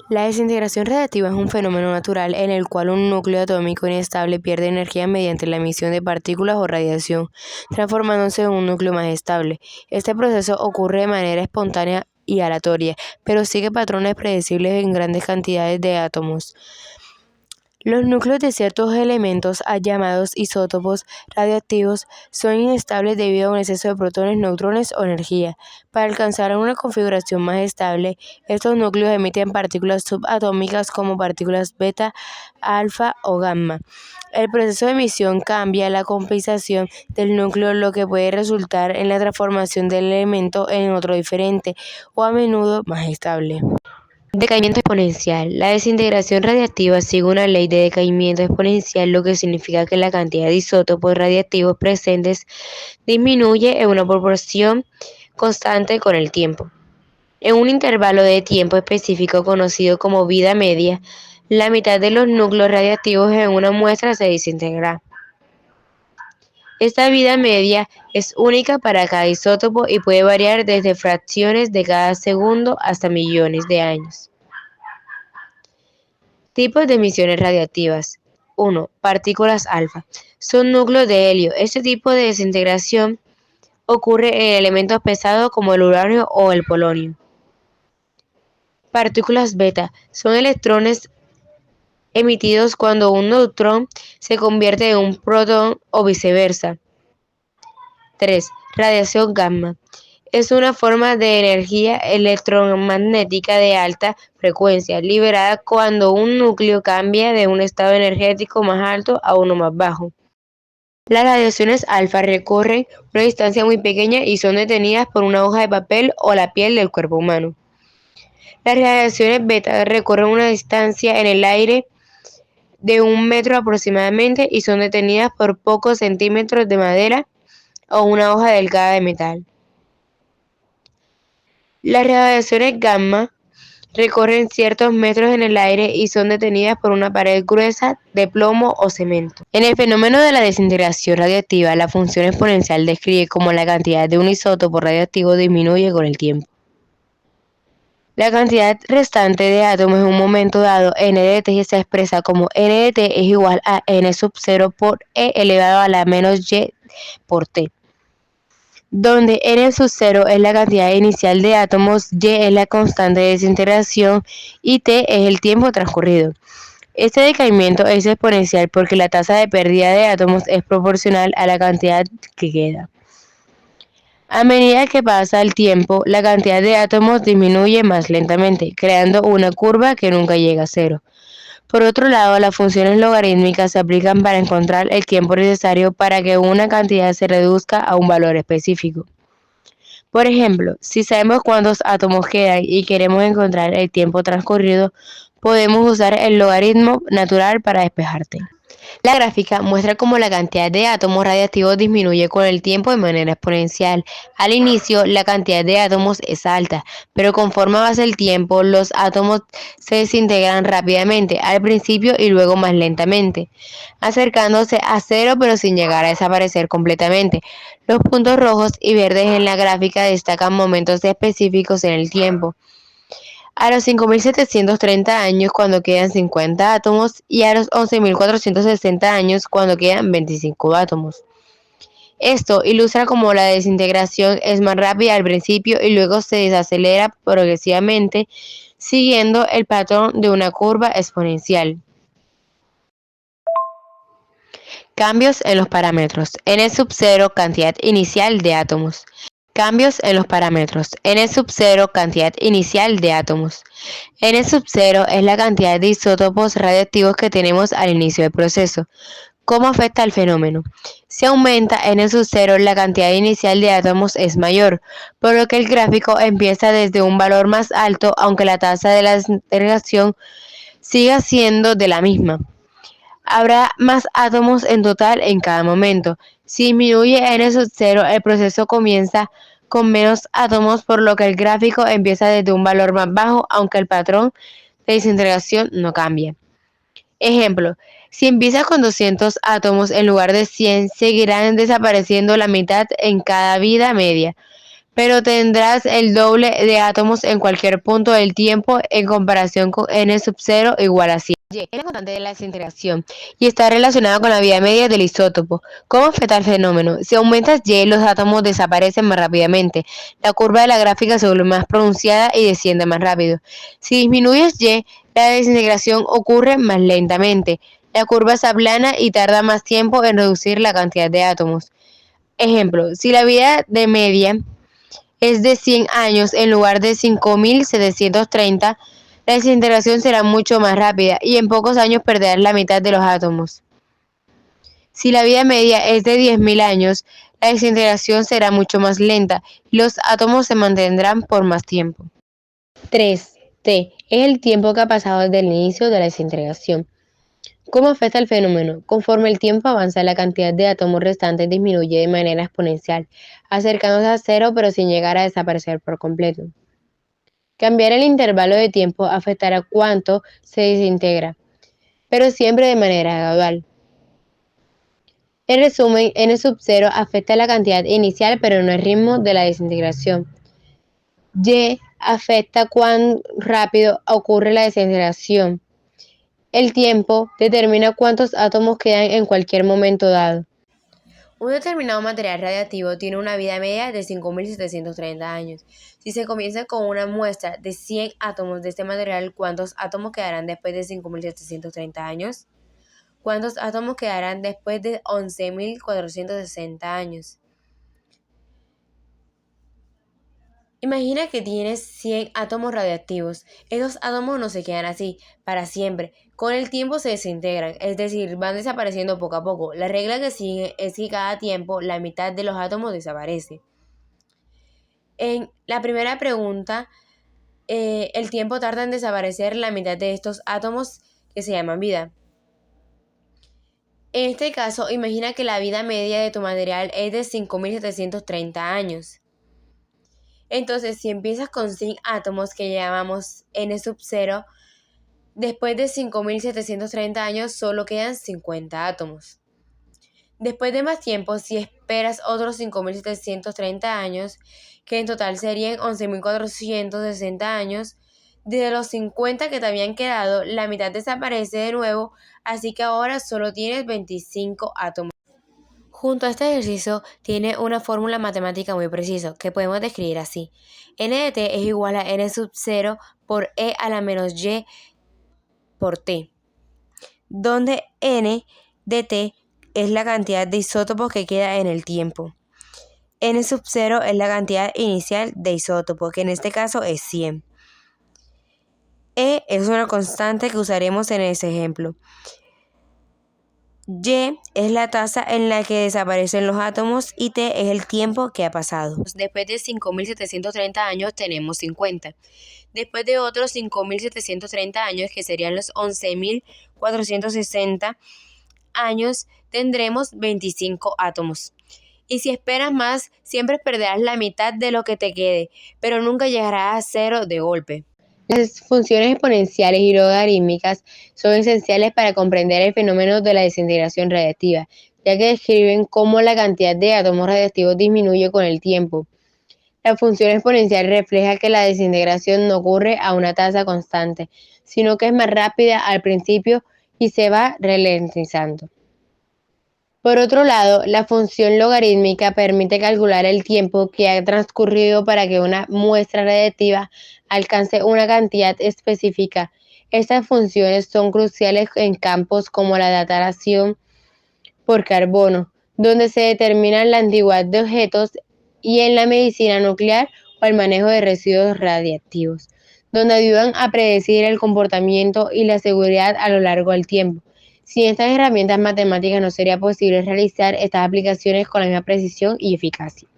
La desintegración radiactiva es un fenómeno natural en el cual un núcleo atómico inestable pierde energía mediante la emisión de partículas o radiación, transformándose en un núcleo más estable. Este proceso ocurre de manera espontánea y aleatoria, pero sigue patrones predecibles en grandes cantidades de átomos. Los núcleos de ciertos elementos, llamados isótopos radioactivos, son inestables debido a un exceso de protones, neutrones o energía. Para alcanzar una configuración más estable, estos núcleos emiten partículas subatómicas como partículas beta, alfa o gamma. El proceso de emisión cambia la composición del núcleo, lo que puede resultar en la transformación del elemento en otro diferente o a menudo más estable. Decaimiento exponencial. La desintegración radiactiva sigue una ley de decaimiento exponencial, lo que significa que la cantidad de isótopos radiactivos presentes disminuye en una proporción constante con el tiempo. En un intervalo de tiempo específico conocido como vida media, la mitad de los núcleos radiactivos en una muestra se desintegra. Esta vida media es única para cada isótopo y puede variar desde fracciones de cada segundo hasta millones de años. Tipos de emisiones radiactivas. 1. Partículas alfa. Son núcleos de helio. Este tipo de desintegración ocurre en elementos pesados como el uranio o el polonio. Partículas beta. Son electrones emitidos cuando un neutrón se convierte en un protón o viceversa. 3. Radiación gamma. Es una forma de energía electromagnética de alta frecuencia, liberada cuando un núcleo cambia de un estado energético más alto a uno más bajo. Las radiaciones alfa recorren una distancia muy pequeña y son detenidas por una hoja de papel o la piel del cuerpo humano. Las radiaciones beta recorren una distancia en el aire de 1 metro aproximadamente y son detenidas por pocos centímetros de madera o una hoja delgada de metal. Las radiaciones gamma recorren ciertos metros en el aire y son detenidas por una pared gruesa de plomo o cemento. En el fenómeno de la desintegración radiactiva, la función exponencial describe cómo la cantidad de un isótopo radiactivo disminuye con el tiempo. La cantidad restante de átomos en un momento dado, n de t, se expresa como n de t es igual a n sub 0 por e elevado a la menos y por t, donde n sub 0 es la cantidad inicial de átomos, y es la constante de desintegración y t es el tiempo transcurrido. Este decaimiento es exponencial porque la tasa de pérdida de átomos es proporcional a la cantidad que queda. A medida que pasa el tiempo, la cantidad de átomos disminuye más lentamente, creando una curva que nunca llega a cero. Por otro lado, las funciones logarítmicas se aplican para encontrar el tiempo necesario para que una cantidad se reduzca a un valor específico. Por ejemplo, si sabemos cuántos átomos quedan y queremos encontrar el tiempo transcurrido, podemos usar el logaritmo natural para despejarte. La gráfica muestra cómo la cantidad de átomos radiactivos disminuye con el tiempo de manera exponencial. Al inicio, la cantidad de átomos es alta, pero conforme pasa el tiempo, los átomos se desintegran rápidamente, al principio y luego más lentamente, acercándose a cero pero sin llegar a desaparecer completamente. Los puntos rojos y verdes en la gráfica destacan momentos específicos en el tiempo. A los 5.730 años cuando quedan 50 átomos y a los 11.460 años cuando quedan 25 átomos. Esto ilustra cómo la desintegración es más rápida al principio y luego se desacelera progresivamente, siguiendo el patrón de una curva exponencial. Cambios en los parámetros. N sub 0, cantidad inicial de átomos. Cambios en los parámetros. N sub 0, cantidad inicial de átomos. N sub 0 es la cantidad de isótopos radiactivos que tenemos al inicio del proceso. ¿Cómo afecta el fenómeno? Si aumenta N sub 0, la cantidad inicial de átomos es mayor, por lo que el gráfico empieza desde un valor más alto, aunque la tasa de la desintegración siga siendo de la misma. Habrá más átomos en total en cada momento. Si disminuye N sub 0, el proceso comienza con menos átomos, por lo que el gráfico empieza desde un valor más bajo, aunque el patrón de desintegración no cambia. Ejemplo, si empieza con 200 átomos en lugar de 100, seguirán desapareciendo la mitad en cada vida media, pero tendrás el doble de átomos en cualquier punto del tiempo en comparación con n sub 0 igual a 100. Y es la constante de la desintegración y está relacionada con la vida media del isótopo. ¿Cómo afecta el fenómeno? Si aumentas Y, los átomos desaparecen más rápidamente. La curva de la gráfica se vuelve más pronunciada y desciende más rápido. Si disminuyes Y, la desintegración ocurre más lentamente. La curva se aplana y tarda más tiempo en reducir la cantidad de átomos. Ejemplo, si la vida de media es de 100 años en lugar de 5.730, la desintegración será mucho más rápida y en pocos años perderás la mitad de los átomos. Si la vida media es de 10.000 años, la desintegración será mucho más lenta y los átomos se mantendrán por más tiempo. 3. T es el tiempo que ha pasado desde el inicio de la desintegración. ¿Cómo afecta el fenómeno? Conforme el tiempo avanza, la cantidad de átomos restantes disminuye de manera exponencial, acercándose a cero pero sin llegar a desaparecer por completo. Cambiar el intervalo de tiempo afectará cuánto se desintegra, pero siempre de manera gradual. En resumen, n sub 0 afecta la cantidad inicial pero no el ritmo de la desintegración. Y afecta cuán rápido ocurre la desintegración. El tiempo determina cuántos átomos quedan en cualquier momento dado. Un determinado material radiactivo tiene una vida media de 5.730 años. Si se comienza con una muestra de 100 átomos de este material, ¿cuántos átomos quedarán después de 5.730 años? ¿Cuántos átomos quedarán después de 11.460 años? Imagina que tienes 100 átomos radiactivos. Esos átomos no se quedan así para siempre. Con el tiempo se desintegran, es decir, van desapareciendo poco a poco. La regla que sigue es que cada tiempo la mitad de los átomos desaparece. En la primera pregunta, el tiempo tarda en desaparecer la mitad de estos átomos que se llaman vida. En este caso, imagina que la vida media de tu material es de 5.730 años. Entonces, si empiezas con 100 átomos que llamamos n sub 0, después de 5.730 años solo quedan 50 átomos. Después de más tiempo, si esperas otros 5.730 años, que en total serían 11.460 años, de los 50 que te habían quedado, la mitad desaparece de nuevo, así que ahora solo tienes 25 átomos. Junto a este ejercicio tiene una fórmula matemática muy precisa que podemos describir así. N de t es igual a n sub 0 por e a la menos y por t, donde n de t es la cantidad de isótopos que queda en el tiempo. N sub 0 es la cantidad inicial de isótopos, que en este caso es 100. E es una constante que usaremos en ese ejemplo. Y es la tasa en la que desaparecen los átomos y T es el tiempo que ha pasado. Después de 5.730 años tenemos 50. Después de otros 5.730 años, que serían los 11.460 años, tendremos 25 átomos. Y si esperas más, siempre perderás la mitad de lo que te quede, pero nunca llegarás a cero de golpe. Las funciones exponenciales y logarítmicas son esenciales para comprender el fenómeno de la desintegración radiactiva, ya que describen cómo la cantidad de átomos radiactivos disminuye con el tiempo. La función exponencial refleja que la desintegración no ocurre a una tasa constante, sino que es más rápida al principio y se va ralentizando. Por otro lado, la función logarítmica permite calcular el tiempo que ha transcurrido para que una muestra radiactiva alcance una cantidad específica. Estas funciones son cruciales en campos como la datación por carbono, donde se determina la antigüedad de objetos, y en la medicina nuclear o el manejo de residuos radiactivos, donde ayudan a predecir el comportamiento y la seguridad a lo largo del tiempo. Sin estas herramientas matemáticas no sería posible realizar estas aplicaciones con la misma precisión y eficacia.